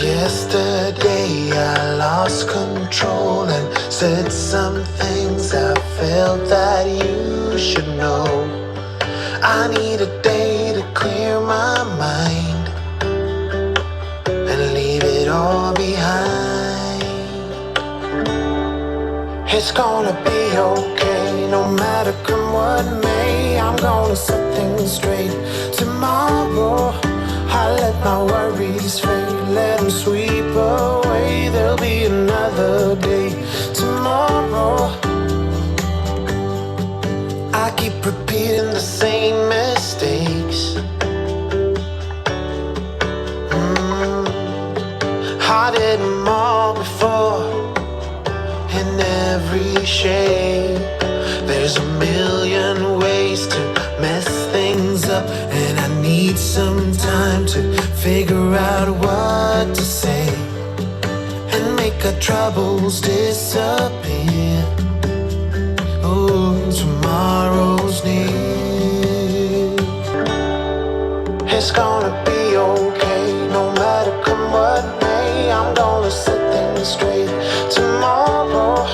Yesterday I lost control and said some things I felt that you should know. I need a day to clear my mind and leave it all behind. It's gonna be okay, no matter come what may. I'm gonna set things straight tomorrow. I let my worries fade, let them sweep away. There'll be another day tomorrow. I keep repeating the same mistakes. I did them all before, in every shape. There's a million ways to mess things up, and I need some time to figure out what to say and make our troubles disappear. Oh, tomorrow's near. It's gonna be okay, no matter come what may. I'm gonna set things straight tomorrow.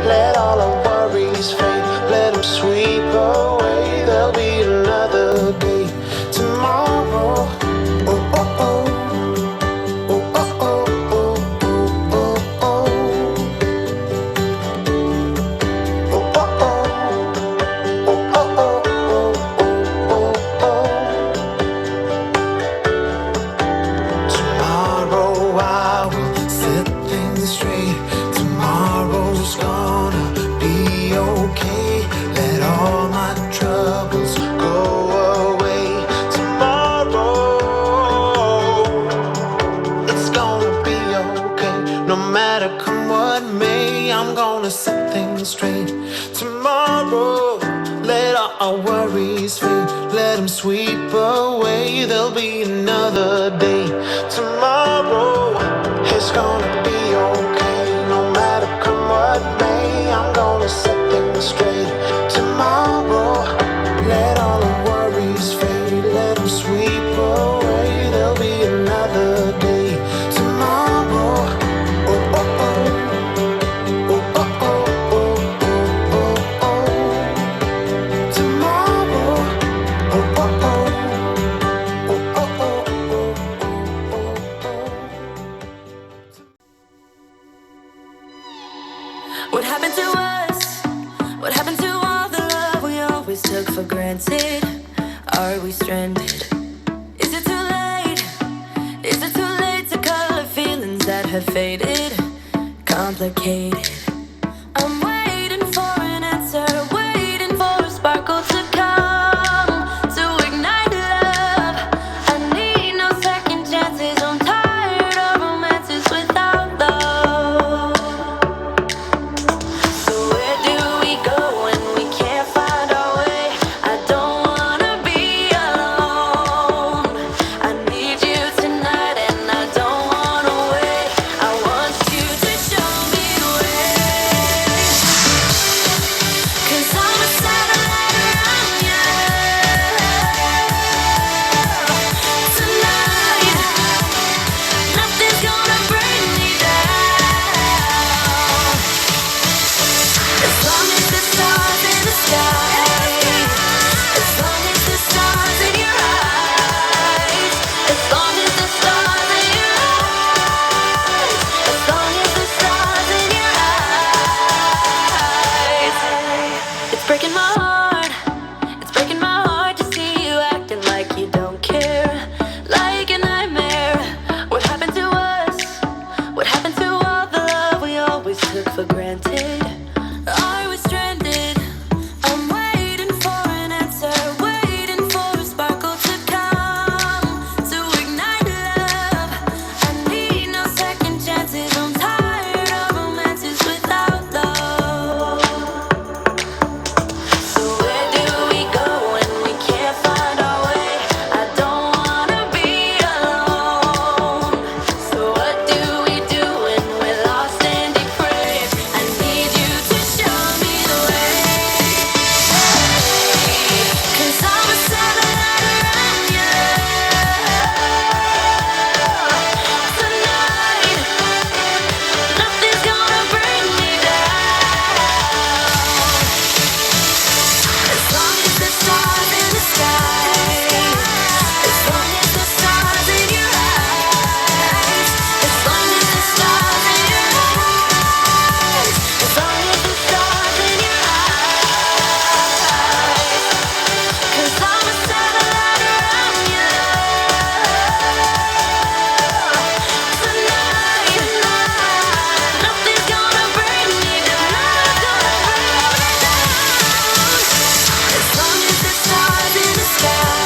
Let all our worries fade, let them sweep away. There'll be another day tomorrow. Oh, oh, oh. Oh, oh, oh, oh, oh, oh, oh. Oh, oh, oh. Oh, oh, oh, oh, oh, oh. Tomorrow I will set things straight. straight. Tomorrow, let all our worries fade. Let them sweep away. There'll be another day. Tomorrow, it's gonna be okay. No matter come what may, I'm gonna set things straight. Tomorrow, let all the worries fade. Let them sweep away. There'll be another day. Tomorrow, oh oh oh. What happened to us? What happened to all the love we always took for granted? Are we stranded? Is it too late? Is it too late to color feelings that have faded? Complicated. I'm waiting for an answer, waiting for a sparkle to come to ignite love. I need no second chances. I'm tired of romances without love. So where do we go when we can't find our way? I don't wanna be alone. I need you tonight and I don't wanna wait. I want you to show me the way. 'Cause I'm a satellite around you tonight. Nothing's gonna bring me down. As long as the stars in the sky, as long as the stars in your eyes, as long as the stars in your eyes, as long as the stars in your eyes. It's breaking my heart, it's breaking my heart to see you acting like you don't care, like a nightmare. What happened to us? What happened to all the love we always took for granted? Are we stranded? I'm waiting for an answer, waiting for a sparkle to come to ignite love. I need no second chances. I'm tired of romances without love. So where do we go when we can't find our way? I don't wanna be alone. So what do we do when we're lost and depraved? I need you to show me the way. 'Cause I'm a satellite around you tonight. Nothing's gonna bring me down. As long as the stars in the sky, as long as the stars in your eyes, as long as the stars in your eyes, as long as the stars in your eyes. 'Cause I'm a satellite around you tonight. Nothing's gonna bring me down. As long as the stars in the sky,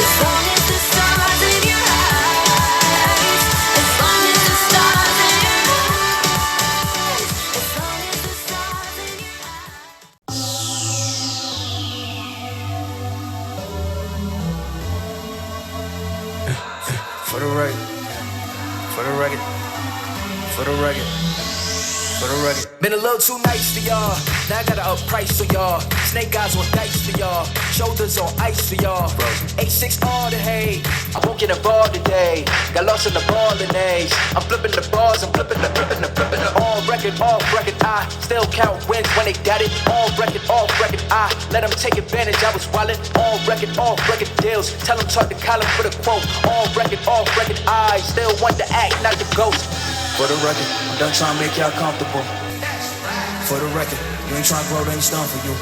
as long as the stars in your eyes, as long as the stars in your eyes, as long as the stars in your For the record, for the record, for the record, for the record. Been a little too nice to y'all. Now I gotta up price for y'all. Snake eyes on dice for y'all. Shoulders on ice for y'all. 8-6 all the hay. I won't get involved today. Got lost in the ball and A's. I'm flipping the bars, I'm flipping the on record, off record. I still count wins when they got it. On record, off record. I let them take advantage. I was wildin'. On record, off record deals. Tell them talk to Colin for the quote. On record, off record. I still want to act, not the ghost. For the record, I'm done trying to make y'all comfortable. For the record, you ain't trying to grow, they ain't stunned for you.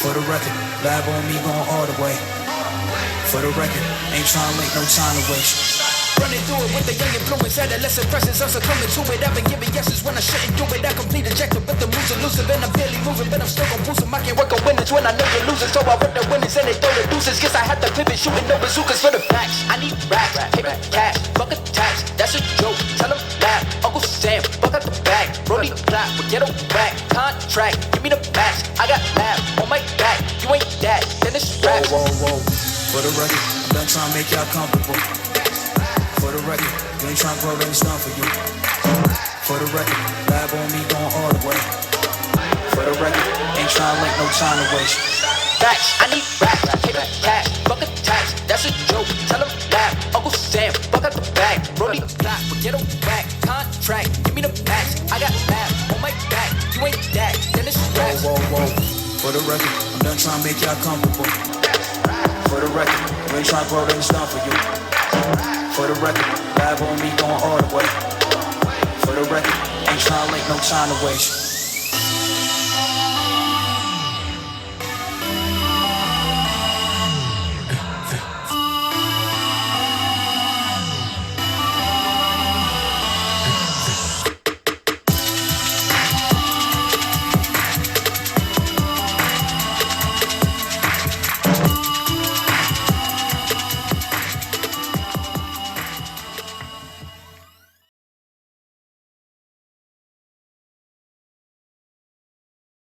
For the record, lab on me going all the way. For the record, ain't trying to make no time to waste. Running through it with the young influence, adolescent presence, I'm succumbing to it. I've been giving yeses when I shouldn't do it. I complete ejected, but the moves elusive and I'm barely moving, but I'm still gon' boost 'em. I can't work on winners when I know you're losing, so I rip the winners and they throw the deuces. Guess I have to pivot, shooting no bazookas for the facts. I need racks, paper cash, fuck a tax, that's a joke. Tell 'em laugh, Uncle Sam, fuck out the bag, Brody clap, forget a rap. the record, I'm done trying to make y'all comfortable. For the record, you ain't trying to grow, let me start for you. For the record, lab on me going all the way. For the record, ain't trying to link, no time to waste. Facts, I need racks, pay back cash, fuck a tax, that's a joke, tell him laugh, Uncle Sam, fuck out the bag, Brody the block, forget a whack, contract, give me the facts, I got laugh, on my back, you ain't that, then it's racks. Whoa, whoa, whoa, for the record, I'm done trying to make y'all comfortable. For the record, you ain't trying to grow, let me start for you. For the record, lab on me going all the way. For the record, ain't trying to link, no time to waste.